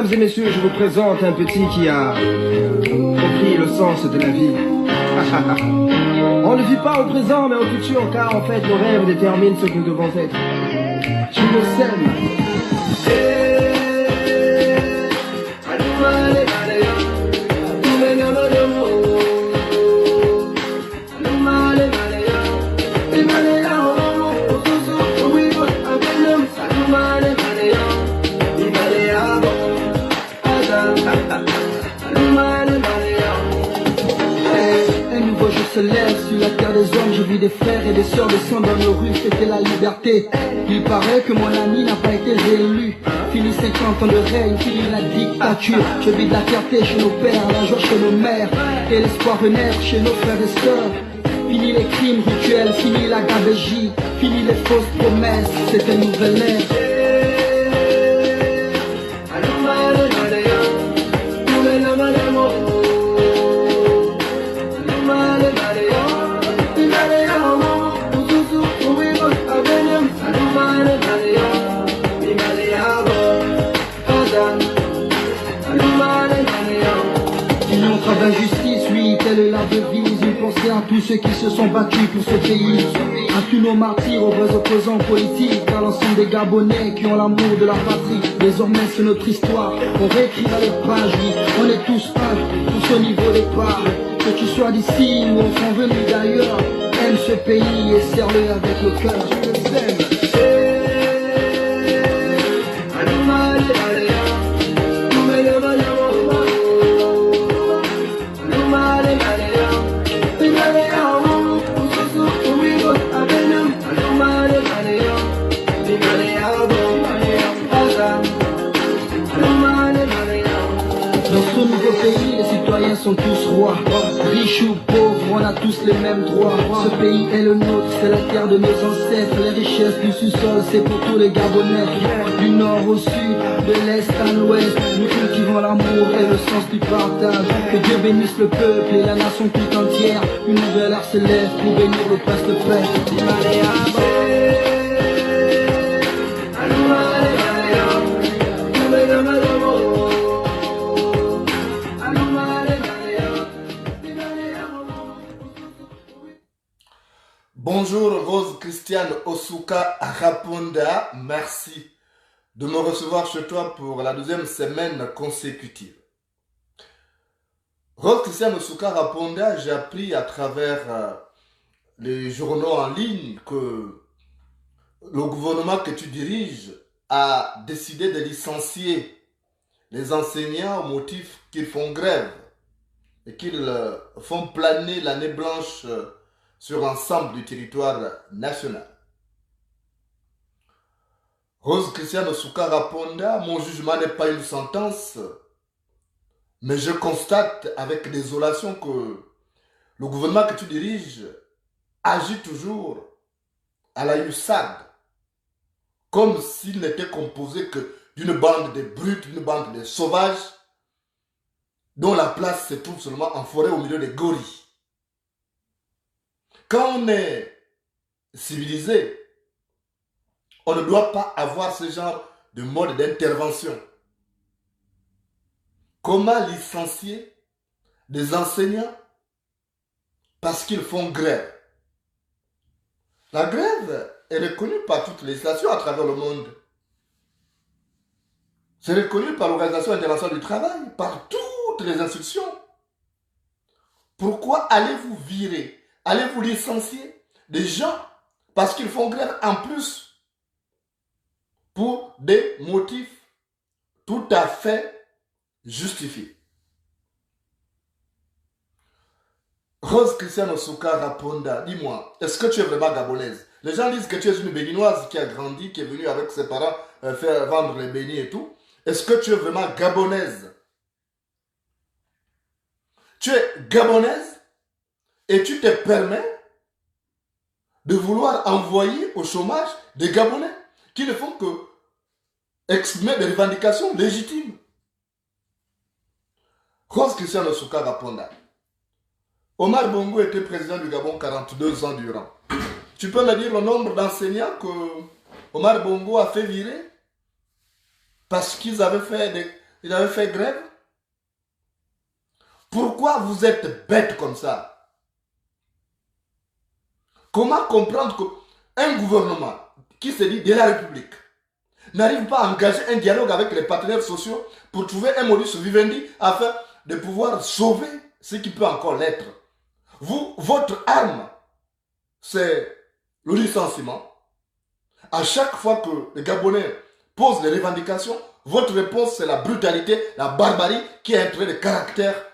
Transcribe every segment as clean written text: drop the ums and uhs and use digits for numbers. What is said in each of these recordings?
Mesdames et messieurs, je vous présente un petit qui a compris le sens de la vie. On ne vit pas au présent mais au futur, car en fait nos rêves déterminent ce que nous devons être. Tu me sèmes. Se lève sur la terre des hommes, je vis des frères et des sœurs descendre dans nos rues, c'était la liberté. Il paraît que mon ami n'a pas été réélu. Fini 50 ans de règne, fini la dictature. Je vis de la fierté chez nos pères, la joie chez nos mères, et l'espoir renaître chez nos frères et sœurs. Fini les crimes rituels, fini la gabegie, fini les fausses promesses, c'est une nouvelle ère. D'injustice, oui, telle est la devise. Une pensée à tous ceux qui se sont battus pour ce pays, à tous nos martyrs, aux vrais opposants politiques, à l'ensemble des Gabonais qui ont l'amour de la patrie. Désormais c'est notre histoire, on réécrira les pages, oui, on est tous un, tous au niveau des parts. Que tu sois d'ici ou enfin venu d'ailleurs, aime ce pays et serre-le avec le cœur. Je t'aime. Sont tous rois, riches ou pauvres, on a tous les mêmes droits. Ce pays est le nôtre, c'est la terre de nos ancêtres. Les richesses du sous-sol, c'est pour tous les Gabonais. Du nord au sud, de l'est à l'ouest, nous cultivons l'amour et le sens du partage. Que Dieu bénisse le peuple et la nation tout entière. Une nouvelle ère se lève pour bénir le presque frère. Bonjour Rose Christiane Osuka Raponda, merci de me recevoir chez toi pour la deuxième semaine consécutive. Rose Christiane Osuka Raponda, j'ai appris à travers les journaux en ligne que le gouvernement que tu diriges a décidé de licencier les enseignants au motif qu'ils font grève et qu'ils font planer l'année blanche sur l'ensemble du territoire national. Rose Christiane Osuka Raponda, mon jugement n'est pas une sentence, mais je constate avec désolation que le gouvernement que tu diriges agit toujours à la USAD, comme s'il n'était composé que d'une bande de brutes, d'une bande de sauvages, dont la place se trouve seulement en forêt au milieu des gorilles. Quand on est civilisé, on ne doit pas avoir ce genre de mode d'intervention. Comment licencier des enseignants parce qu'ils font grève? La grève est reconnue par toutes les stations à travers le monde. C'est reconnu par l'Organisation internationale du travail, par toutes les institutions. Pourquoi allez-vous virer? Allez-vous licencier des gens parce qu'ils font grève en plus pour des motifs tout à fait justifiés? Rose Christiane Osuka Raponda, dis-moi, est-ce que tu es vraiment gabonaise? Les gens disent que tu es une béninoise qui a grandi, qui est venue avec ses parents faire vendre les bénis et tout. Est-ce que tu es vraiment gabonaise? Tu es gabonaise? Et tu te permets de vouloir envoyer au chômage des Gabonais qui ne font que exprimer des revendications légitimes. Rose Christiane Osuka Raponda. Omar Bongo était président du Gabon 42 ans durant. Tu peux me dire le nombre d'enseignants que Omar Bongo a fait virer parce qu'ils avaient fait ils avaient fait grève. Pourquoi vous êtes bêtes comme ça? Comment comprendre qu'un gouvernement qui se dit de la République n'arrive pas à engager un dialogue avec les partenaires sociaux pour trouver un modus vivendi afin de pouvoir sauver ce qui peut encore l'être? Vous, votre arme, c'est le licenciement. À chaque fois que les Gabonais posent les revendications, votre réponse, c'est la brutalité, la barbarie qui est un trait de caractère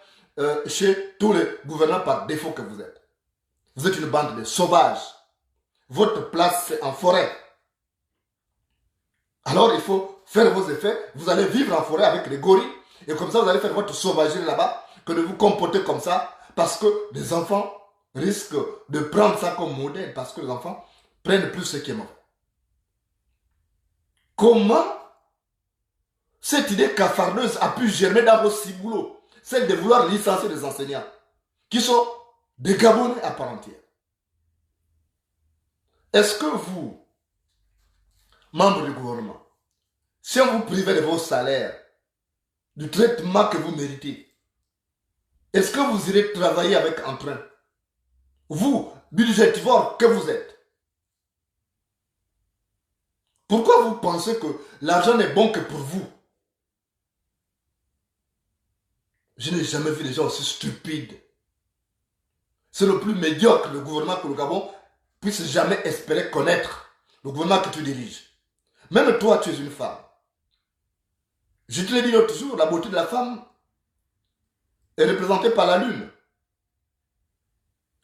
chez tous les gouvernants par défaut que vous êtes. Vous êtes une bande de sauvages. Votre place, c'est en forêt. Alors, il faut faire vos effets. Vous allez vivre en forêt avec les gorilles. Et comme ça, vous allez faire votre sauvagerie là-bas, que de vous comporter comme ça, parce que les enfants risquent de prendre ça comme modèle, parce que les enfants prennent plus ce qui est mauvais. Comment cette idée cafardeuse a pu germer dans vos ciboulots, celle de vouloir licencier des enseignants, qui sont des Gabonais à part entière? Est-ce que vous, membres du gouvernement, si on vous privait de vos salaires, du traitement que vous méritez, est-ce que vous irez travailler avec entrain? Vous, budgétivore que vous êtes. Pourquoi vous pensez que l'argent n'est bon que pour vous? Je n'ai jamais vu des gens aussi stupides. C'est le plus médiocre, le gouvernement que le Gabon puisse jamais espérer connaître. Le gouvernement que tu diriges. Même toi, tu es une femme. Je te l'ai dit l'autre jour, la beauté de la femme est représentée par la lune.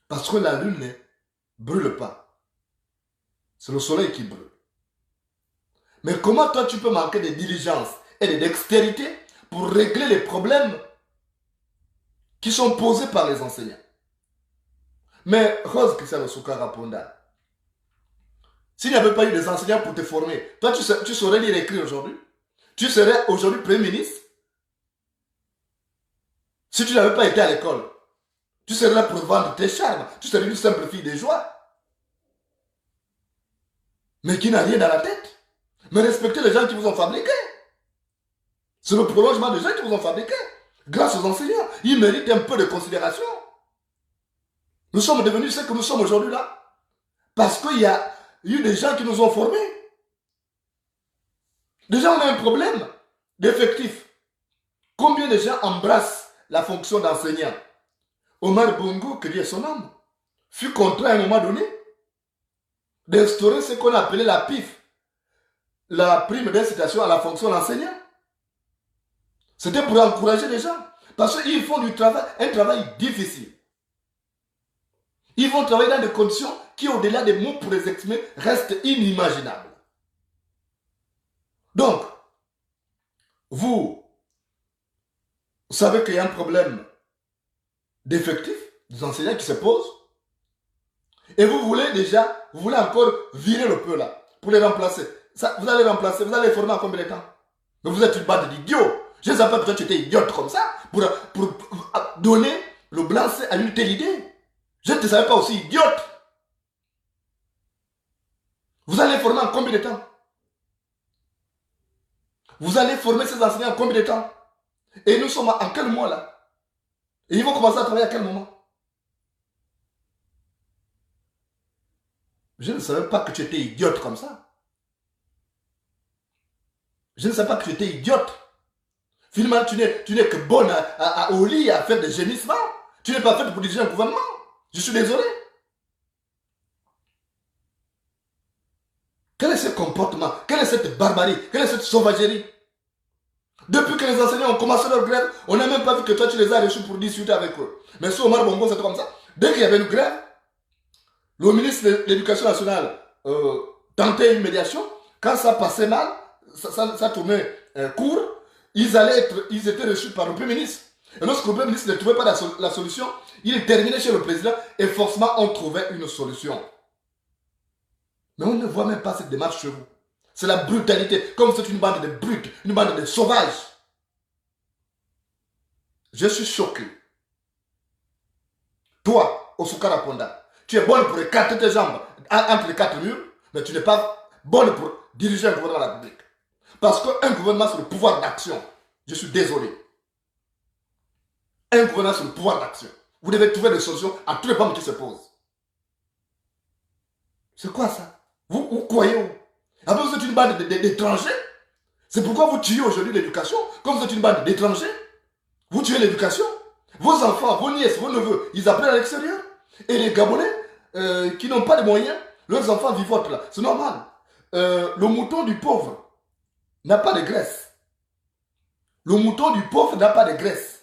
Parce que la lune ne brûle pas. C'est le soleil qui brûle. Mais comment toi tu peux manquer de diligence et de dextérité pour régler les problèmes qui sont posés par les enseignants? Mais Rose Christiane Soukara Ponda, s'il n'y avait pas eu des enseignants pour te former, toi tu saurais lire et écrire aujourd'hui? Tu serais aujourd'hui Premier ministre? Si tu n'avais pas été à l'école, tu serais là pour vendre tes charmes. Tu serais une simple fille de joie. Mais qui n'a rien dans la tête. Mais respectez les gens qui vous ont fabriqué. C'est le prolongement des gens qui vous ont fabriqué. Grâce aux enseignants. Ils méritent un peu de considération. Nous sommes devenus ce que nous sommes aujourd'hui là. Parce qu'il y a eu des gens qui nous ont formés. Déjà, on a un problème d'effectifs. Combien de gens embrassent la fonction d'enseignant? Omar Bongo, que Dieu son âme, fut contraint à un moment donné d'instaurer ce qu'on appelait la PIF, la prime d'incitation à la fonction d'enseignant. C'était pour encourager les gens. Parce qu'ils font du travail, un travail difficile. Ils vont travailler dans des conditions qui, au-delà des mots pour les exprimer, restent inimaginables. Donc, vous savez qu'il y a un problème d'effectifs, des enseignants qui se posent, et vous voulez encore virer le peu là, pour les remplacer. Ça, vous allez remplacer, vous allez les former en combien de temps? Mais vous êtes une bande d'idiots. Je ne sais pas pourquoi tu étais idiote comme ça, pour donner le blanc-seing à une telle idée. Je ne te savais pas aussi idiote. Vous allez les former en combien de temps? Vous allez former ces enseignants en combien de temps? Et nous sommes en quel mois là? Et ils vont commencer à travailler à quel moment? Je ne savais pas que tu étais idiote comme ça. Je ne savais pas que tu étais idiote. Finalement, tu n'es que bonne au lit à faire des gémissements. Tu n'es pas faite pour diriger un gouvernement. Je suis désolé. Quel est ce comportement? Quelle est cette barbarie? Quelle est cette sauvagerie? Depuis que les enseignants ont commencé leur grève, on n'a même pas vu que toi tu les as reçus pour discuter avec eux. Mais sur Omar Bongo, c'était comme ça. Dès qu'il y avait une grève, le ministre de l'Éducation nationale tentait une médiation. Quand ça passait mal, ça tournait court, ils étaient reçus par le Premier ministre. Et lorsque le Premier ministre ne trouvait pas la solution, il terminait chez le président et forcément on trouvait une solution. Mais on ne voit même pas cette démarche chez vous. C'est la brutalité, comme c'est une bande de brutes, une bande de sauvages. Je suis choqué. Toi, Osukara Ponda, tu es bonne pour écarter tes jambes entre les quatre murs, mais tu n'es pas bonne pour diriger un gouvernement de la République. Parce qu'un gouvernement, c'est le pouvoir d'action. Je suis désolé. Un gouvernement sur le pouvoir d'action. Vous devez trouver des solutions à tous les problèmes qui se posent. C'est quoi ça? Vous croyez où? Après, vous êtes une bande d'étrangers. C'est pourquoi vous tuez aujourd'hui l'éducation. Comme vous êtes une bande d'étrangers, vous tuez l'éducation. Vos enfants, vos nièces, vos neveux, ils apprennent à l'extérieur. Et les Gabonais, qui n'ont pas de moyens, leurs enfants vivotent là. C'est normal. Le mouton du pauvre n'a pas de graisse. Le mouton du pauvre n'a pas de graisse.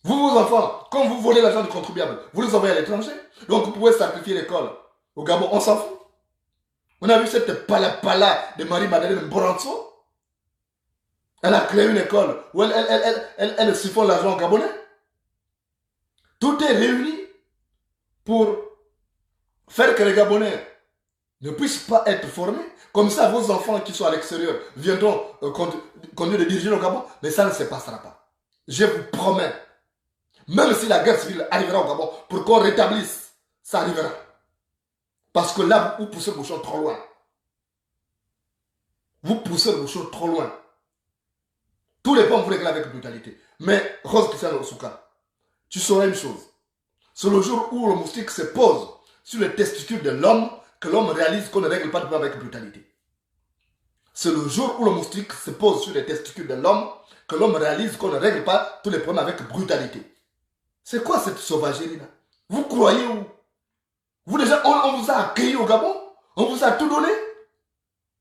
Vous, vos enfants, quand vous volez l'argent du contribuable, vous les envoyez à l'étranger. Donc vous pouvez sacrifier l'école. Au Gabon, on s'en fout. On a vu cette pala de Marie-Madeleine Boranso. Elle a créé une école où elle siphonne l'argent gabonais. Tout est réuni pour faire que les Gabonais ne puissent pas être formés. Comme ça, vos enfants qui sont à l'extérieur viendront conduire de diriger le Gabon. Mais ça ne se passera pas. Je vous promets. Même si la guerre civile arrivera au Gabon, pour qu'on rétablisse, ça arrivera. Parce que là, vous poussez le bouchon trop loin. Vous poussez le bouchon trop loin. Tous les points vous réglez avec brutalité. Mais, Rose Christiane Osuka, tu sauras une chose. C'est le jour où le moustique se pose sur les testicules de l'homme que l'homme réalise qu'on ne règle pas tout avec brutalité. C'est le jour où le moustique se pose sur les testicules de l'homme que l'homme réalise qu'on ne règle pas tous les problèmes avec brutalité. C'est quoi cette sauvagerie-là? Vous croyez où? Vous déjà, on vous a accueilli au Gabon? On vous a tout donné?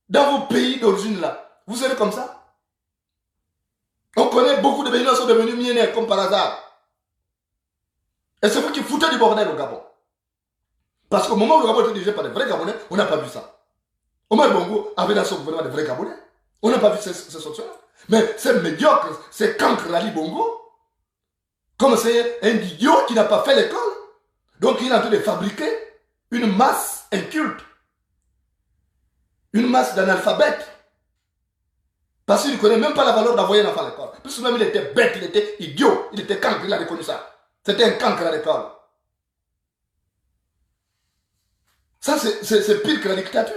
Dans vos pays d'origine là, vous serez comme ça? On connaît beaucoup de Béninois qui sont devenus millionnaires comme par hasard. Et c'est vous qui foutez du bordel au Gabon. Parce qu'au moment où le Gabon était dirigé par des vrais Gabonais, on n'a pas vu ça. Omar Bongo avait dans son gouvernement des vrais Gabonais. On n'a pas vu ces solutions-là. Mais c'est médiocre, c'est cancre Ali Bongo. Comme c'est un idiot qui n'a pas fait l'école. Donc il est en train de fabriquer une masse inculte. Une masse d'analphabètes. Parce qu'il ne connaît même pas la valeur d'envoyer un enfant à l'école. Puisque même il était bête, il était idiot, il était cancre, il a reconnu ça. C'était un cancre à l'école. Ça, c'est pire que la dictature.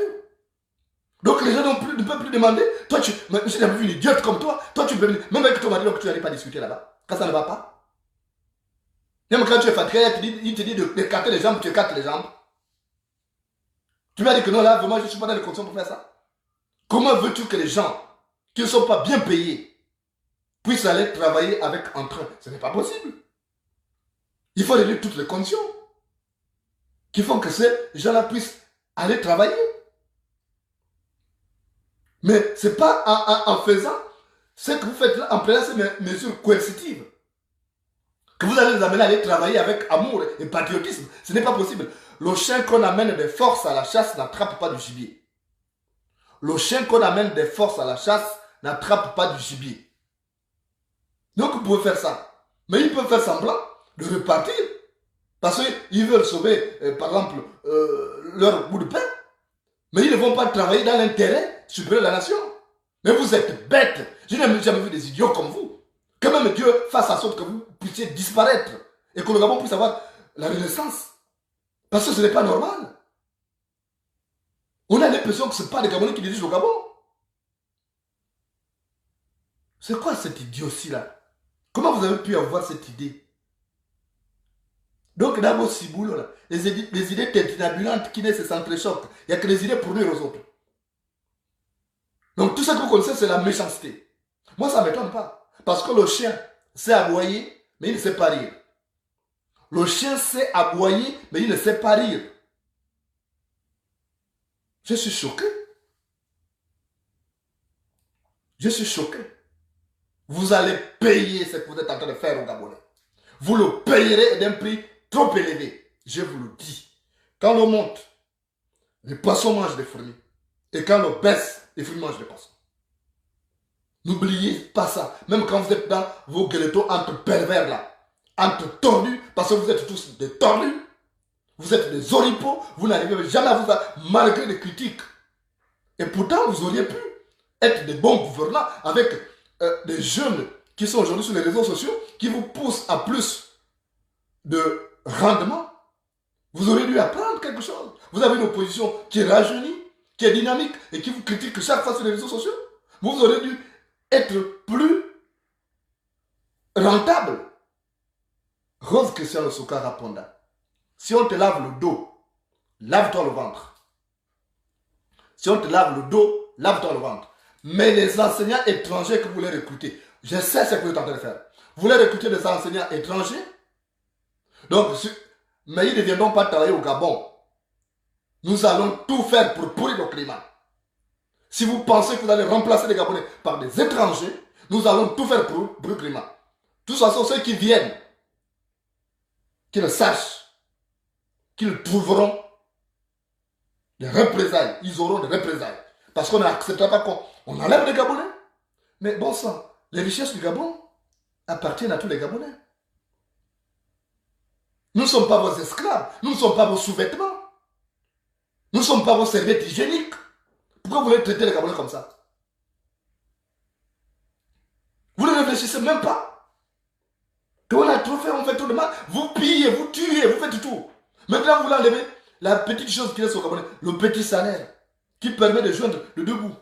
Donc les gens ne peuvent plus demander. Toi, j'ai jamais vu une idiote comme toi. Toi, tu peux venir. Même avec ton mari, donc tu n'arrives pas à discuter là-bas. Quand ça ne va pas. Même quand tu es fatigué, il te dit d'écarter les jambes, tu écartes les jambes. Tu m'as dit que non, là, vraiment, je ne suis pas dans les conditions pour faire ça. Comment veux-tu que les gens qui ne sont pas bien payés puissent aller travailler avec en train? Ce n'est pas possible. Il faut réunir toutes les conditions qui font que ces gens-là puissent aller travailler. Mais ce n'est pas en faisant ce que vous faites là, en prenant ces mesures coercitives, que vous allez les amener à aller travailler avec amour et patriotisme. Ce n'est pas possible. Le chien qu'on amène des forces à la chasse n'attrape pas du gibier. Le chien qu'on amène des forces à la chasse n'attrape pas du gibier. Donc vous pouvez faire ça. Mais ils peuvent faire semblant de repartir. Parce qu'ils veulent sauver, par exemple, leur bout de pain. Mais ils ne vont pas travailler dans l'intérêt supérieur de la nation. Mais vous êtes bêtes. Je n'ai jamais vu des idiots comme vous. Que même Dieu fasse en sorte que vous puissiez disparaître. Et que le Gabon puisse avoir la renaissance. Parce que ce n'est pas normal. On a l'impression que ce n'est pas les Gabonais qui dirigent le Gabon. C'est quoi cette idiotie-là? Comment vous avez pu avoir cette idée? Donc dans vos ciboules, là, les idées tétinabulantes qui naissent s'entrechoquent. Il n'y a que les idées pour nuire aux autres. Donc tout ce que vous connaissez, c'est la méchanceté. Moi, ça ne m'étonne pas. Parce que le chien sait aboyer, mais il ne sait pas rire. Le chien sait aboyer, mais il ne sait pas rire. Je suis choqué. Je suis choqué. Vous allez payer ce que vous êtes en train de faire au Gabonais. Vous le payerez d'un prix trop élevé. Je vous le dis. Quand l'eau monte, les poissons mangent des fruits. Et quand l'eau baisse, les fruits mangent des poissons. N'oubliez pas ça. Même quand vous êtes dans vos gueuletons entre pervers là, entre tordus, parce que vous êtes tous des tordus, vous êtes des oripeaux, vous n'arrivez jamais à vous faire, malgré les critiques. Et pourtant, vous auriez pu être des bons gouvernants avec des jeunes qui sont aujourd'hui sur les réseaux sociaux, qui vous poussent à plus de rendement. Vous auriez dû apprendre quelque chose. Vous avez une opposition qui est rajeunie, qui est dynamique et qui vous critique chaque fois sur les réseaux sociaux. Vous auriez dû être plus rentable. Rose Christian Souka Raponda. Si on te lave le dos, lave-toi le ventre. Si on te lave le dos, lave-toi le ventre. Mais les enseignants étrangers que vous voulez recruter, je sais ce que vous êtes en train de faire. Vous voulez recruter des enseignants étrangers? Donc, mais ils ne viendront pas travailler au Gabon. Nous allons tout faire pour pourrir le climat. Si vous pensez que vous allez remplacer les Gabonais par des étrangers, nous allons tout faire pour le climat. De toute façon, ceux qui viennent, qu'ils sachent qu'ils trouveront des représailles. Ils auront des représailles. Parce qu'on n'acceptera pas qu'on enlève les Gabonais. Mais bon sang, les richesses du Gabon appartiennent à tous les Gabonais. Nous ne sommes pas vos esclaves. Nous ne sommes pas vos sous-vêtements. Nous ne sommes pas vos serviettes hygiéniques. Pourquoi vous voulez traiter les Gabonais comme ça? Vous ne réfléchissez même pas. On a trop fait, on fait tout le mal. Vous pillez, vous tuez, vous faites tout. Maintenant, vous voulez enlever la petite chose qui reste au Gabonais, le petit salaire, qui permet de joindre le deux bouts.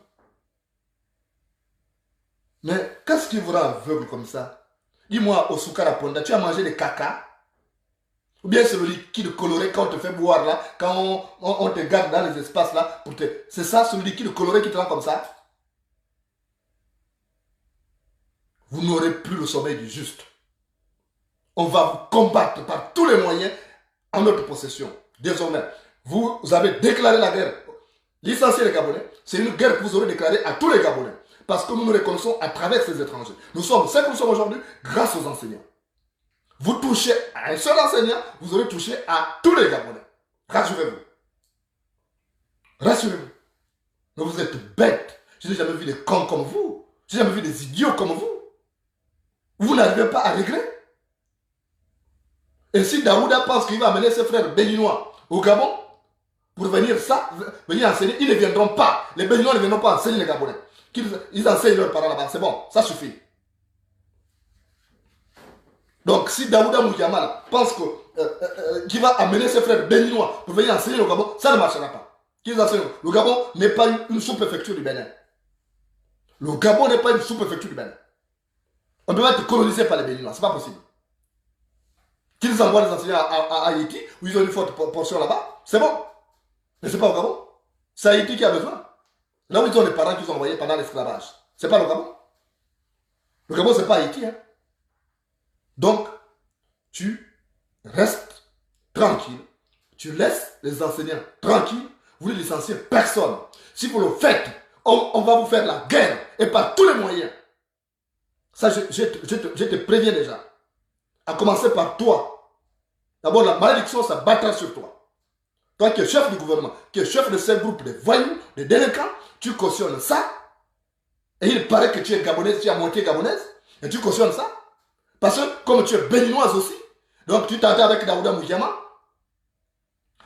Mais qu'est-ce qui vous rend aveugle comme ça? Dis-moi, au Soukara Ponda, tu as mangé des caca? Ou bien c'est le liquide coloré quand on te fait boire là, quand on te garde dans les espaces là, c'est ça, ce liquide coloré qui te rend comme ça? Vous n'aurez plus le sommeil du juste. On va vous combattre par tous les moyens en notre possession. Désormais, vous avez déclaré la guerre. Licencier les Gabonais, c'est une guerre que vous aurez déclarée à tous les Gabonais. Parce que nous nous reconnaissons à travers ces étrangers. Nous sommes ce que nous sommes aujourd'hui grâce aux enseignants. Vous touchez à un seul enseignant, vous aurez touché à tous les Gabonais. Rassurez-vous. Rassurez-vous. Mais vous êtes bêtes. Je n'ai jamais vu des cons comme vous. Je n'ai jamais vu des idiots comme vous. Vous n'arrivez pas à régler. Et si Daouda pense qu'il va amener ses frères béninois au Gabon pour venir enseigner, ils ne viendront pas. Les béninois ne viendront pas enseigner les Gabonais. Ils enseignent leurs parents là-bas. C'est bon, ça suffit. Donc si Daouda Mouyama pense qu'il va amener ses frères béninois pour venir enseigner au Gabon, ça ne marchera pas. Qu'ils enseignent. Le Gabon n'est pas une sous-préfecture du Bénin. Le Gabon n'est pas une sous-préfecture du Bénin. On ne peut pas être colonisé par les béninois, c'est pas possible. Qu'ils envoient les enseignants à Haïti, où ils ont une forte portion là-bas, c'est bon. Mais c'est pas au Gabon. C'est Haïti qui a besoin. Là où ils ont les parents qu'ils ont envoyés pendant l'esclavage. C'est pas le Gabon. Le Gabon, c'est pas Haïti. Hein. Donc, tu restes tranquille. Tu laisses les enseignants tranquilles. Vous ne licenciez personne. Si vous le faites, on va vous faire la guerre. Et par tous les moyens. Ça, je te préviens déjà. À commencer par toi. D'abord, la malédiction, ça battra sur toi. Toi qui es chef du gouvernement, qui es chef de ce groupe de voyous, de délinquants, tu cautionnes ça. Et il paraît que tu es gabonaise, tu es à moitié gabonaise. Et tu cautionnes ça. Parce que comme tu es béninoise aussi, donc tu t'entends avec Daouda Mouyama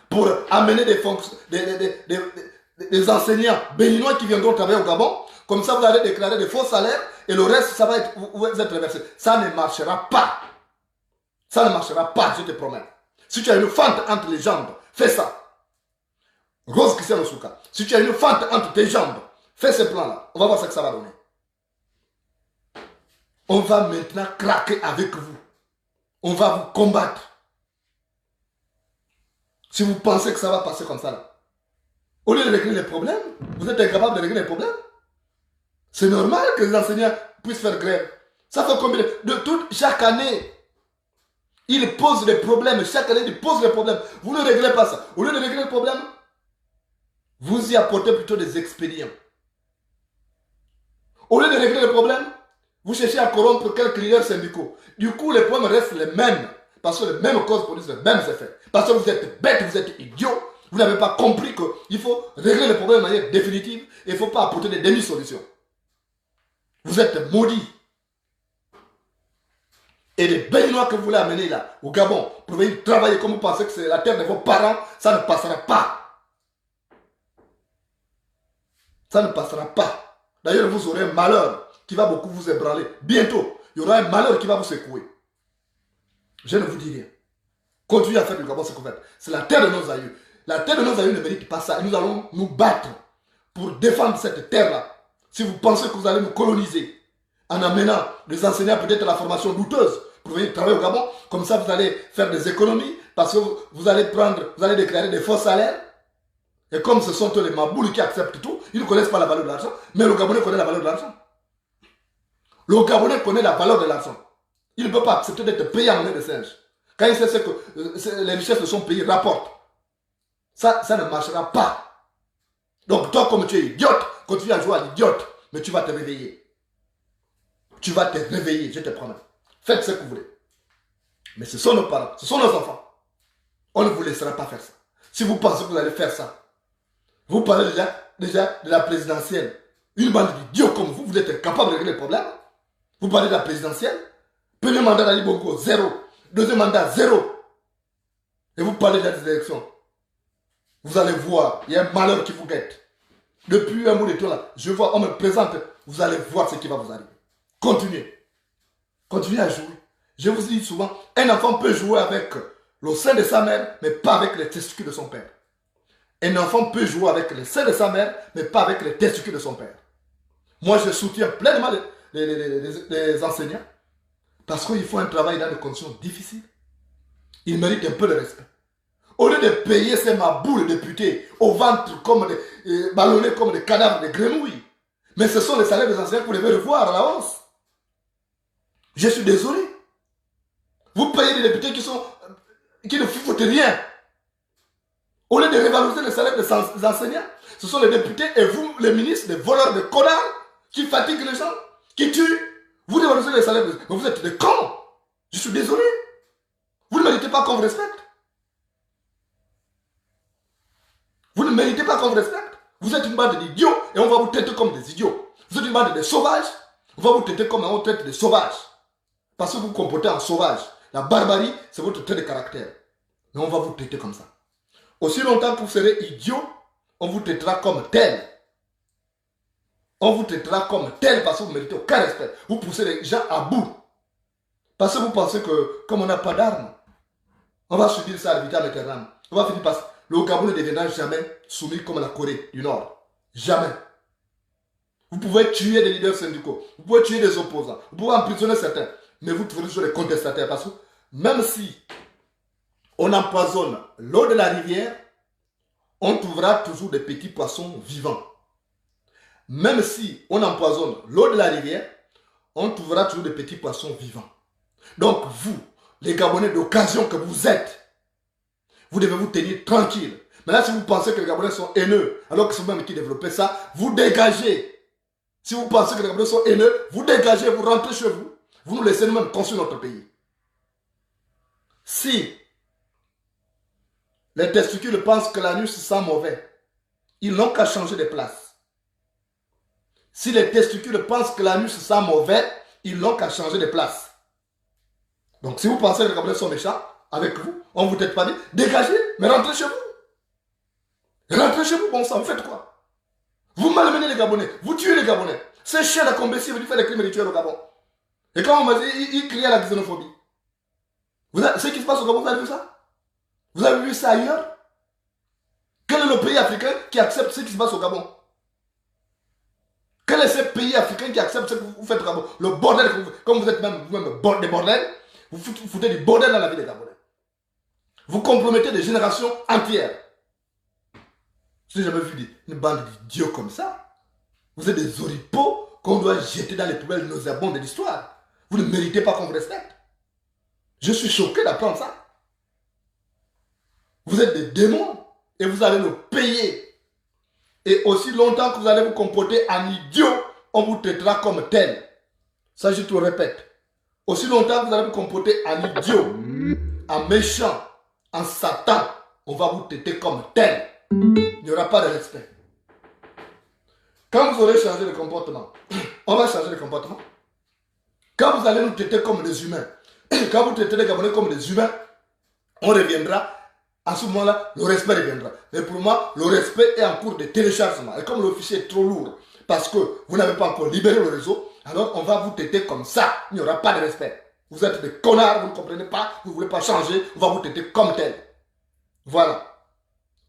pour amener des enseignants béninois qui viendront travailler au Gabon. Comme ça, vous allez déclarer des faux salaires et le reste, ça va être, vous êtes reversé. Ça ne marchera pas. Ça ne marchera pas, je te promets. Si tu as une fente entre les jambes, fais ça. Rose Christian Souka, si tu as une fente entre tes jambes, fais ce plan-là. On va voir ce que ça va donner. On va maintenant craquer avec vous. On va vous combattre. Si vous pensez que ça va passer comme ça, là. Au lieu de régler les problèmes, vous êtes incapable de régler les problèmes. C'est normal que les enseignants puissent faire grève. Ça fait combien chaque année, ils posent des problèmes. Chaque année, ils posent des problèmes. Vous ne réglez pas ça. Au lieu de régler le problème, vous y apportez plutôt des expédients. Au lieu de régler le problème, vous cherchez à corrompre quelques leaders syndicaux. Du coup, les problèmes restent les mêmes. Parce que les mêmes causes produisent les mêmes effets. Parce que vous êtes bêtes, vous êtes idiots. Vous n'avez pas compris qu'il faut régler les problèmes de manière définitive. Et il ne faut pas apporter des demi-solutions. Vous êtes maudits. Et les Béninois que vous voulez amener là, au Gabon, pour venir travailler comme vous pensez que c'est la terre de vos parents, ça ne passera pas. Ça ne passera pas. D'ailleurs, vous aurez un malheur qui va beaucoup vous ébranler. Bientôt, il y aura un malheur qui va vous secouer. Je ne vous dis rien. Continuez à faire du Gabon ce que vous faites. C'est la terre de nos aïeux. La terre de nos aïeux ne mérite pas ça. Et nous allons nous battre pour défendre cette terre-là. Si vous pensez que vous allez nous coloniser, en amenant des enseignants peut-être à la formation douteuse pour venir travailler au Gabon. Comme ça, vous allez faire des économies parce que vous allez déclarer des faux salaires. Et comme ce sont eux les maboules qui acceptent tout, ils ne connaissent pas la valeur de l'argent. Mais le Gabonais connaît la valeur de l'argent. Le Gabonais connaît la valeur de l'argent. Il ne peut pas accepter d'être payé en monnaie de singe. Quand il sait que les richesses de son pays rapportent, ça ne marchera pas. Donc toi, comme tu es idiote, continue à jouer à l'idiote, mais tu vas te réveiller. Tu vas te réveiller, je te promets. Faites ce que vous voulez. Mais ce sont nos parents, ce sont nos enfants. On ne vous laissera pas faire ça. Si vous pensez que vous allez faire ça, vous parlez déjà de la présidentielle. Une bande d'idiots comme vous, vous êtes capable de régler le problème. Vous parlez de la présidentielle. Premier mandat d'Ali Bongo, 0. Deuxième mandat, 0. Et vous parlez de la élections. Vous allez voir, il y a un malheur qui vous guette. Depuis un bout de temps là, je vois, on me présente, vous allez voir ce qui va vous arriver. Continuez. Continuez à jouer. Je vous dis souvent, un enfant peut jouer avec le sein de sa mère, mais pas avec les testicules de son père. Un enfant peut jouer avec le sein de sa mère, mais pas avec les testicules de son père. Moi, je soutiens pleinement les enseignants, parce qu'ils font un travail dans des conditions difficiles. Ils méritent un peu de respect. Au lieu de payer ces maboules députés au ventre comme des ballonnés comme des cadavres de grenouilles. Mais ce sont les salaires des enseignants que vous devez revoir à la hausse. Je suis désolé. Vous payez des députés qui ne foutent rien. Au lieu de revaloriser les salaires des enseignants, ce sont les députés et vous, les ministres, des voleurs de connards, qui fatiguent les gens, qui tuent. Vous dévalorisez les salaires, mais vous êtes des cons. Je suis désolé. Vous ne méritez pas qu'on vous respecte. Vous ne méritez pas qu'on vous respecte. Vous êtes une bande d'idiots et on va vous traiter comme des idiots. Vous êtes une bande de sauvages, on va vous traiter comme on traite des sauvages. Parce que vous vous comportez en sauvage. La barbarie, c'est votre trait de caractère. Mais on va vous traiter comme ça. Aussi longtemps que vous serez idiot, on vous traitera comme tel. On vous traitera comme tel parce que vous ne méritez aucun respect. Vous poussez les gens à bout. Parce que vous pensez que comme on n'a pas d'armes, on va subir ça à vitam aeternam. On va finir par... Le Gabon ne deviendra jamais soumis comme la Corée du Nord. Jamais. Vous pouvez tuer des leaders syndicaux. Vous pouvez tuer des opposants. Vous pouvez emprisonner certains. Mais vous trouverez toujours des contestataires. Parce que même si on empoisonne l'eau de la rivière, on trouvera toujours des petits poissons vivants. Même si on empoisonne l'eau de la rivière, on trouvera toujours des petits poissons vivants. Donc vous, les Gabonais d'occasion que vous êtes, vous devez vous tenir tranquille. Mais là, si vous pensez que les Gabonais sont haineux, alors que c'est vous-même qui développez ça, vous dégagez. Si vous pensez que les Gabonais sont haineux, vous dégagez, vous rentrez chez vous. Vous nous laissez nous-mêmes construire notre pays. Si les testicules pensent que l'anus sent mauvais, ils n'ont qu'à changer de place. Si les testicules pensent que l'anus sent mauvais, ils n'ont qu'à changer de place. Donc si vous pensez que les Gabonais sont méchants, avec vous, on ne vous traite pas bien, dégagez, mais rentrez chez vous. Rentrez chez vous, bon sang, vous faites quoi? Vous malmenez les Gabonais, vous tuez les Gabonais. Ces chiens d'accombécie veulent faire des crimes rituels au Gabon. Et quand on m'a dit, ils crient à la xénophobie. Ce qui se passe au Gabon, vous avez vu ça? Vous avez vu ça ailleurs? Quel est le pays africain qui accepte ce qui se passe au Gabon? Quel est ce pays africain qui accepte ce que vous faites au Gabon? Le bordel, comme vous êtes même vous-même des bordels, vous foutez du bordel dans la vie des Gabonais. Vous compromettez des générations entières. Je n'ai jamais vu une bande d'idiots comme ça. Vous êtes des oripeaux qu'on doit jeter dans les poubelles nauséabondes de l'histoire. Vous ne méritez pas qu'on vous respecte. Je suis choqué d'apprendre ça. Vous êtes des démons et vous allez nous payer. Et aussi longtemps que vous allez vous comporter en idiot, on vous traitera comme tel. Ça, je te le répète. Aussi longtemps que vous allez vous comporter en idiot, en méchant, en Satan, on va vous traiter comme tel. Il n'y aura pas de respect. Quand vous aurez changé de comportement, on va changer de comportement. Quand vous allez nous traiter comme des humains, quand vous traitez les Gabonais comme des humains, on reviendra. À ce moment-là, le respect reviendra. Mais pour moi, le respect est en cours de téléchargement. Et comme le fichier est trop lourd, parce que vous n'avez pas encore libéré le réseau, alors on va vous traiter comme ça. Il n'y aura pas de respect. Vous êtes des connards, vous ne comprenez pas, vous ne voulez pas changer, on va vous traiter comme tel. Voilà.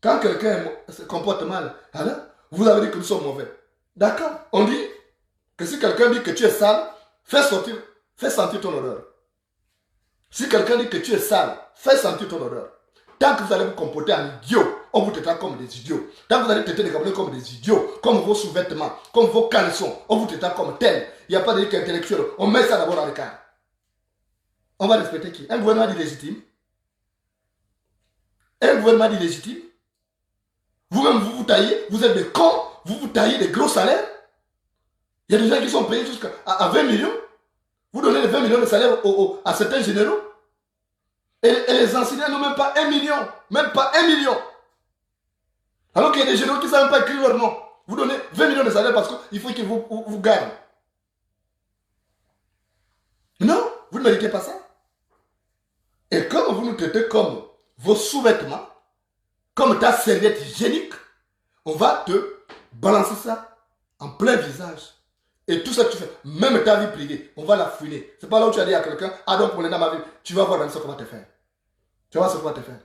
Quand quelqu'un se comporte mal, alors, vous avez dit que nous sommes mauvais. D'accord. On dit que si quelqu'un dit que tu es sale, Fais sentir ton odeur. Si quelqu'un dit que tu es sale, fais sentir ton odeur. Tant que vous allez vous comporter en idiot, on vous traitera comme des idiots. Tant que vous allez traiter les Camerounais comme des idiots, comme vos sous-vêtements, comme vos caleçons, on vous traitera comme tel. Il n'y a pas de truc intellectuel. On met ça d'abord dans le cas. On va respecter qui? Un gouvernement illégitime? Un gouvernement illégitime? Vous-même, vous vous taillez, vous êtes des cons, vous vous taillez des gros salaires. Il y a des gens qui sont payés jusqu'à 20 millions. Vous donnez les 20 millions de salaire à certains généraux. Et les enseignants n'ont même pas 1 million. Même pas 1 million. Alors qu'il y a des généraux qui ne savent même pas écrire leur nom. Vous donnez 20 millions de salaire parce qu'il faut qu'ils vous gardent. Non, vous ne méritez pas ça. Et comme vous nous traitez comme vos sous-vêtements, comme ta serviette hygiénique, on va te balancer ça en plein visage. Et tout ça que tu fais, même ta vie privée, on va la fouiner. C'est pas là où tu as dit à quelqu'un, ah donc pour les dans ma vie, tu vas voir même ce qu'on va te faire. Tu vas voir ce qu'on va te faire.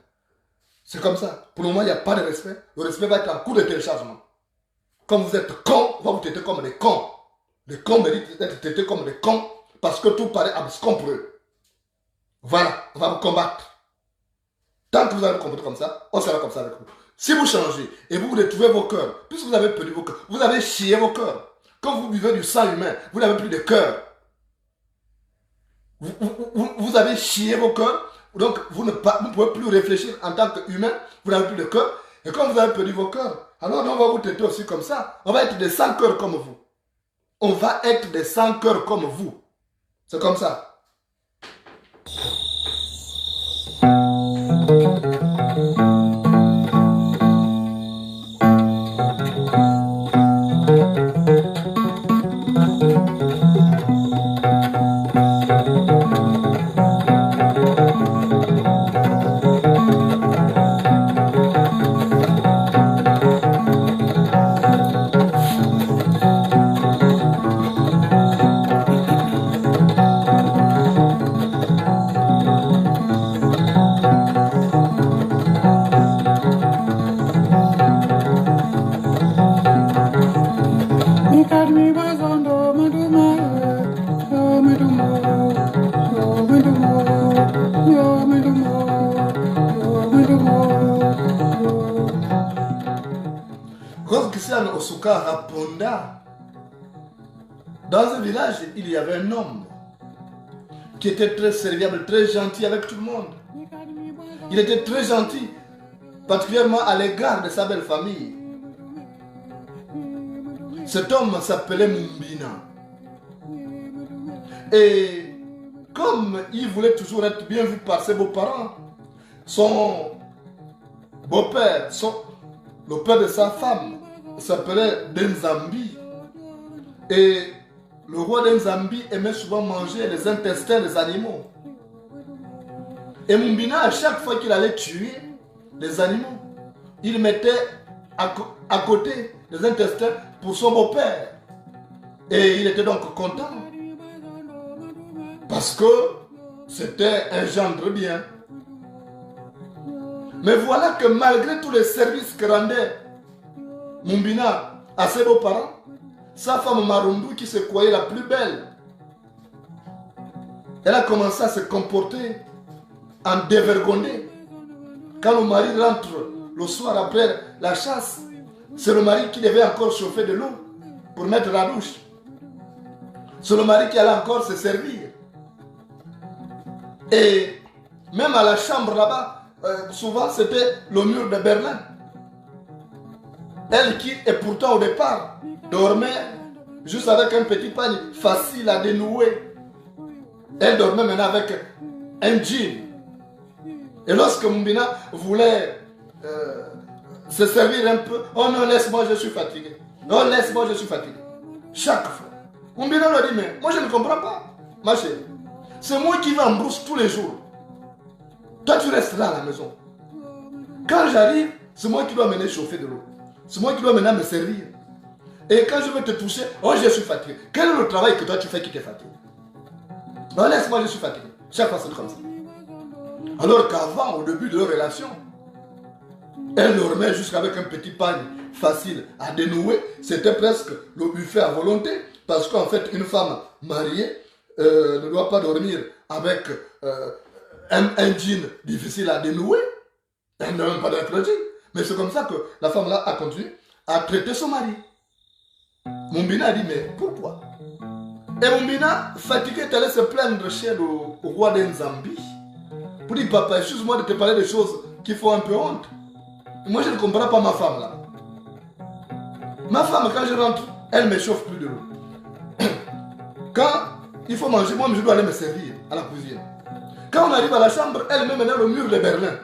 C'est comme ça. Pour le moment, il n'y a pas de respect. Le respect va être en cours de téléchargement. Comme vous êtes cons, on va vous traiter comme des cons. Les cons méritent d'être traités comme des cons parce que tout paraît abscon pour eux. Voilà, on va vous combattre. Tant que vous allez vous combattre comme ça, on sera comme ça avec vous. Si vous changez et vous retrouvez vos cœurs, puisque vous avez perdu vos cœurs, vous avez chié vos cœurs. Quand vous buvez du sang humain, vous n'avez plus de cœur. Vous avez chié vos cœurs, donc vous ne pouvez plus réfléchir en tant qu'humain, vous n'avez plus de cœur. Et quand vous avez perdu vos cœurs, alors on va vous traiter aussi comme ça. On va être des sans cœurs comme vous. On va être des sans cœurs comme vous. C'est comme ça. Dans un village, il y avait un homme qui était très serviable, très gentil avec tout le monde. Il était très gentil, particulièrement à l'égard de sa belle famille. Cet homme s'appelait Mumbina. Et comme il voulait toujours être bien vu par ses beaux-parents, son beau-père, le père de sa femme, s'appelait Denzambi. Et le roi Denzambi aimait souvent manger les intestins des animaux. Et Mumbina, à chaque fois qu'il allait tuer les animaux, il mettait à côté les intestins pour son beau-père. Et il était donc content. Parce que c'était un gendre bien. Mais voilà que malgré tous les services que rendait Mumbina à ses beaux-parents, sa femme Marundu, qui se croyait la plus belle, elle a commencé à se comporter en dévergondée. Quand le mari rentre le soir après la chasse, c'est le mari qui devait encore chauffer de l'eau pour mettre la douche. C'est le mari qui allait encore se servir. Et même à la chambre là-bas, souvent c'était le mur de Berlin. Elle qui est pourtant au départ dormait juste avec un petit pagne facile à dénouer. Elle dormait maintenant avec un jean. Et lorsque Mumbina voulait se servir un peu, oh non, laisse-moi, je suis fatigué. Oh, laisse-moi, je suis fatigué. Chaque fois. Mumbina lui dit, mais moi je ne comprends pas, ma chérie. C'est moi qui vais en brousse tous les jours. Toi, tu restes là à la maison. Quand j'arrive, c'est moi qui dois mener chauffer de l'eau. C'est moi qui dois maintenant me servir. Et quand je veux te toucher, oh, je suis fatigué. Quel est le travail que toi tu fais qui te fatigue? Non, laisse-moi, je suis fatigué. Chaque fois, c'est comme ça. Alors qu'avant, au début de leur relation, elle dormait jusqu'avec un petit pagne facile à dénouer. C'était presque le buffet à volonté. Parce qu'en fait, une femme mariée ne doit pas dormir avec un jean difficile à dénouer. Elle n'a même pas d'être le jean. Mais c'est comme ça que la femme-là a continué à traiter son mari. Mumbina a dit, mais pourquoi? Et Mumbina, fatigué, est allé se plaindre chez le roi d'Enzambi pour dire, papa, excuse-moi de te parler des choses qui font un peu honte. Moi, je ne comprends pas ma femme là. Ma femme, quand je rentre, elle me chauffe plus de l'eau. Quand il faut manger, moi, je dois aller me servir à la cuisine. Quand on arrive à la chambre, elle me met dans le mur de Berlin,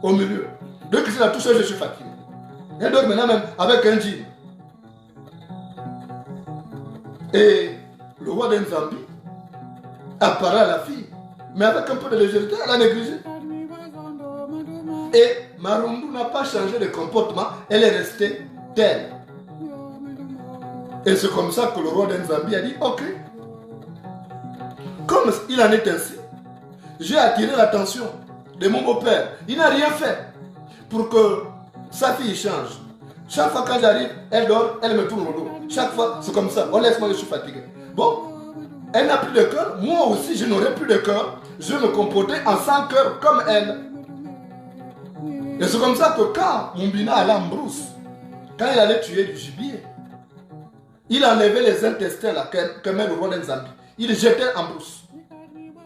au milieu. Dès que c'est la touche, je suis fatigué. Elle dort maintenant même avec un jean. Et le roi d'Enzambi a parlé à la fille, mais avec un peu de légèreté, elle a négligé. Et Marundu n'a pas changé de comportement, elle est restée telle. Et c'est comme ça que le roi d'Enzambi a dit, ok, comme il en est ainsi, j'ai attiré l'attention de mon beau-père. Il n'a rien fait pour que sa fille change. Chaque fois quand j'arrive, elle dort, elle me tourne le dos. Chaque fois, c'est comme ça. Oh, laisse-moi, je suis fatigué. Bon, elle n'a plus de cœur. Moi aussi, je n'aurai plus de cœur. Je vais me comporter en sans cœur comme elle. Et c'est comme ça que quand Mumbina allait en brousse, quand il allait tuer du gibier, il enlevait les intestins là, que met le roi d'Enzambi. Il les jetait en brousse.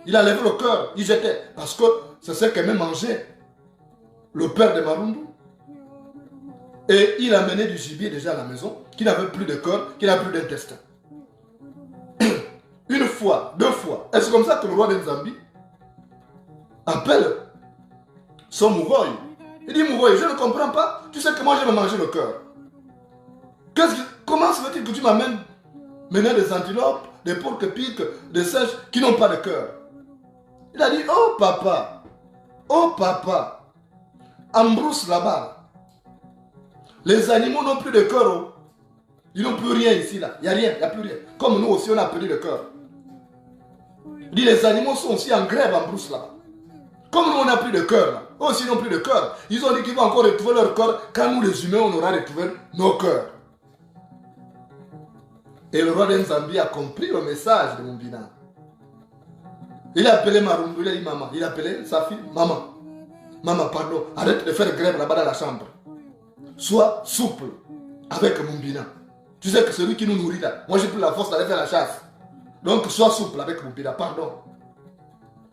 Il enlevait le cœur, il jetait. Parce que c'est ce qu'aimait manger le père de Marundu. Et il amenait du gibier déjà à la maison, qui n'avait plus de cœur, qui n'avait plus d'intestin. Une fois, deux fois. Et c'est comme ça que le roi d'Enzambi appelle son Mouvoy. Il dit, Mouvoy, je ne comprends pas. Tu sais que moi, je vais manger le cœur. Comment se fait-il que tu m'amènes maintenant des antilopes, des porcs-pics, des singes qui n'ont pas de cœur? Il a dit, oh papa, en brousse là-bas, les animaux n'ont plus de cœur. Oh. Ils n'ont plus rien ici, là. Il n'y a rien, il n'y a plus rien. Comme nous aussi, on a perdu le cœur. Il dit, les animaux sont aussi en grève en brousse là-bas. Comme nous, on n'a plus de cœur, là. Eux aussi n'ont plus de cœur. Ils ont dit qu'ils vont encore retrouver leur cœur quand nous, les humains, on aura retrouvé nos cœurs. Et le roi d'Enzambi a compris le message de Mumbina. Il a appelé Marundu, il a dit maman. Il a appelé sa fille, maman. Maman, pardon, arrête de faire grève là-bas dans la chambre. Sois souple avec Mumbina. Tu sais que celui qui nous nourrit là, moi j'ai plus la force d'aller faire la chasse. Donc sois souple avec Mumbina, pardon.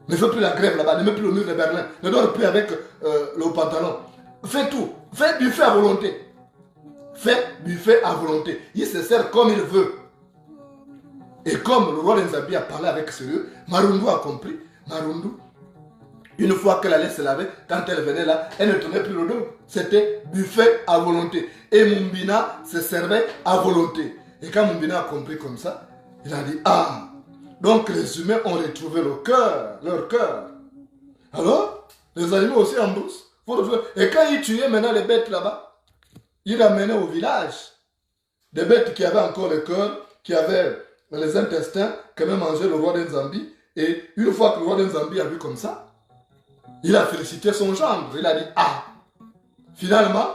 Ne fais plus la grève là-bas, ne mets plus le mur de Berlin, ne dors plus avec le pantalon. Fais tout, fais buffet à volonté. Fais buffet à volonté. Il se sert comme il veut. Et comme le roi d'Enzambi a parlé avec sérieux, Marundu a compris. Marundu, une fois qu'elle allait se laver, quand elle venait là, elle ne tournait plus le dos. C'était buffet à volonté. Et Mumbina se servait à volonté. Et quand Mumbina a compris comme ça, il a dit, ah, donc les humains ont retrouvé le cœur, leur cœur. Alors, les animaux aussi en brousse. Et quand ils tuaient maintenant les bêtes là-bas, ils ramenaient au village des bêtes qui avaient encore le cœur, qui avaient les intestins, qu'avait mangé le roi d'Enzambi. Et une fois que le roi d'Enzambi a vu comme ça, il a félicité son gendre. Il a dit, ah, finalement,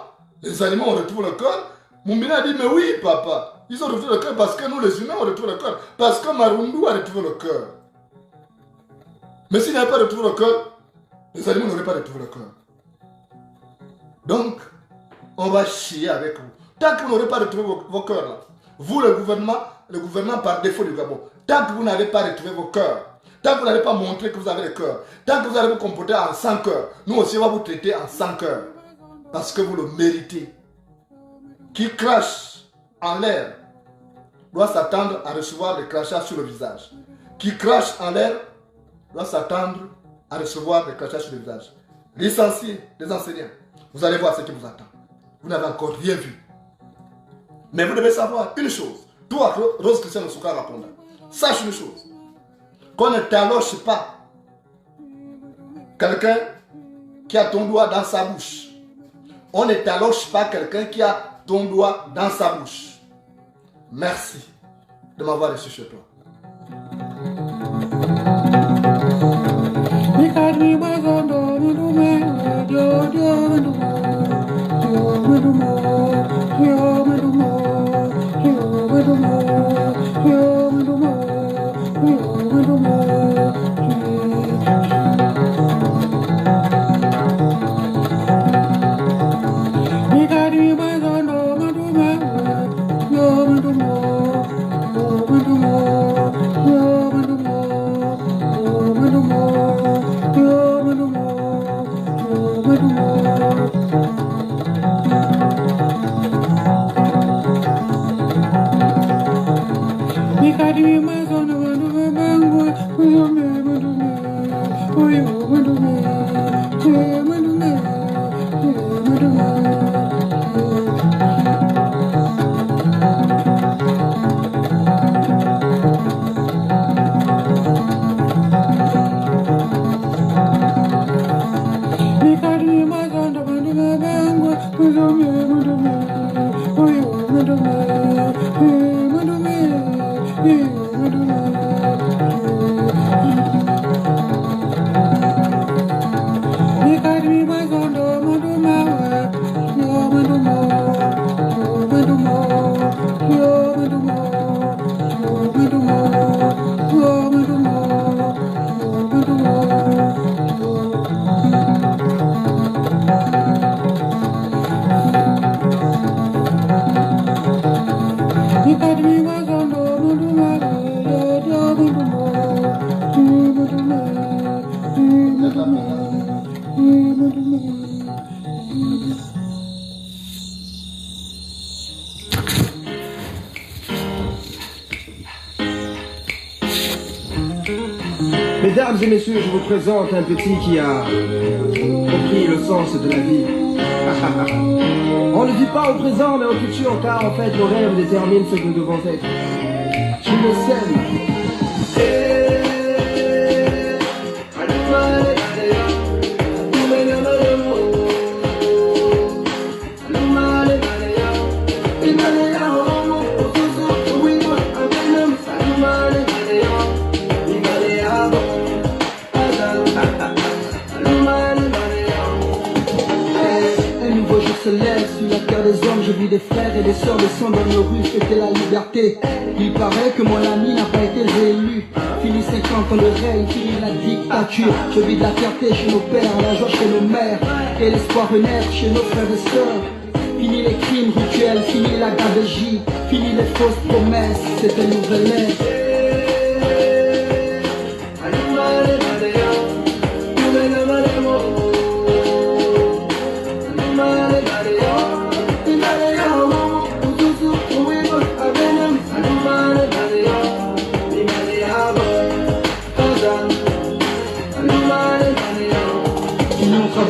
les animaux ont retrouvé le cœur. Mumbina a dit, mais oui, papa, ils ont retrouvé le cœur parce que nous, les humains, on retrouve le cœur. Parce que Marundu a retrouvé le cœur. Mais s'il n'avait pas retrouvé le cœur, les animaux n'auraient pas retrouvé le cœur. Donc, on va chier avec vous. Tant que vous n'aurez pas retrouvé vos cœurs, là, vous, le gouvernement par défaut du Gabon, tant que vous n'avez pas retrouvé vos cœurs, tant que vous n'avez pas montré que vous avez le cœur, tant que vous allez vous comporter en sans cœur, nous aussi on va vous traiter en sans cœur. Parce que vous le méritez. Qui crache en l'air doit s'attendre à recevoir des crachats sur le visage. Qui crache en l'air doit s'attendre à recevoir des crachats sur le visage. Licenciés, les enseignants, vous allez voir ce qui vous attend. Vous n'avez encore rien vu. Mais vous devez savoir une chose. Toi, Rose Christian Nsouka Raponda, sache une chose. Qu'on ne t'alloche pas quelqu'un qui a ton doigt dans sa bouche. On ne t'alloche pas quelqu'un qui a ton doigt dans sa bouche. Merci de m'avoir reçu chez toi. Yo, Mesdames et messieurs, je vous présente un petit qui a compris le sens de la vie. On ne vit pas au présent mais au futur car en fait nos rêves déterminent ce que nous devons être. Je me sème. Sur la terre des hommes, je vis des frères et des sœurs descendre dans nos rues, fêter la liberté. Il paraît que mon ami n'a pas été réélu. Fini 50 ans de règne, fini la dictature. Je vis de la fierté chez nos pères, la joie chez nos mères, et l'espoir renaître chez nos frères et sœurs. Fini les crimes rituels, fini la gabegie, fini les fausses promesses, c'est une nouvelle ère.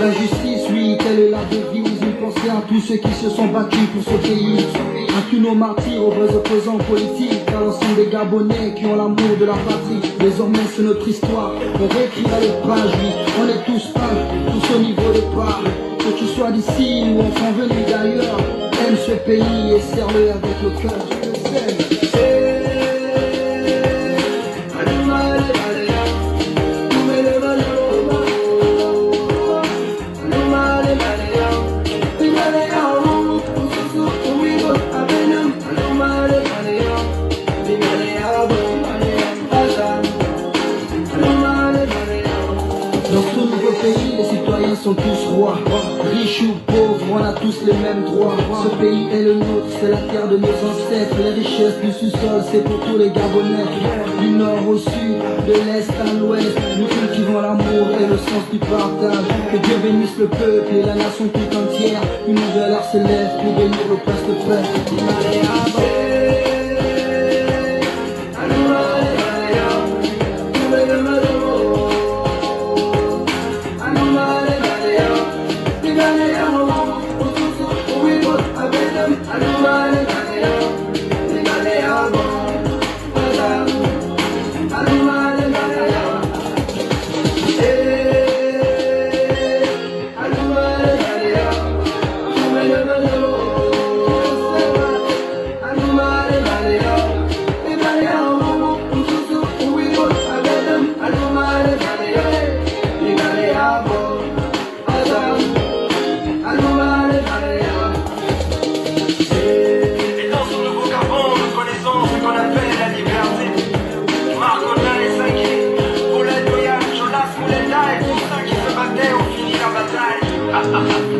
D'injustice, oui, telle est la devise. Une pensée à tous ceux qui se sont battus pour ce pays, à tous nos martyrs, aux vrais opposants politiques, à l'ensemble des Gabonais qui ont l'amour de la patrie. Désormais c'est notre histoire, on réécrira les pages, oui, on est tous un, tous au niveau de part. Que tu sois d'ici ou enfant venu d'ailleurs, aime ce pays et serre-le avec le cœur. Dans ce nouveau pays, les citoyens sont tous rois. Riches ou pauvres, on a tous les mêmes droits. Ce pays est le nôtre, c'est la terre de nos ancêtres. Les richesses du sous-sol, c'est pour tous les Gabonais. Du nord au sud, de l'est à l'ouest, nous cultivons l'amour et le sens du partage. Que Dieu bénisse le peuple et la nation tout entière. Une nouvelle heure se lève pour bénir le prince de paix. Ha ha ha.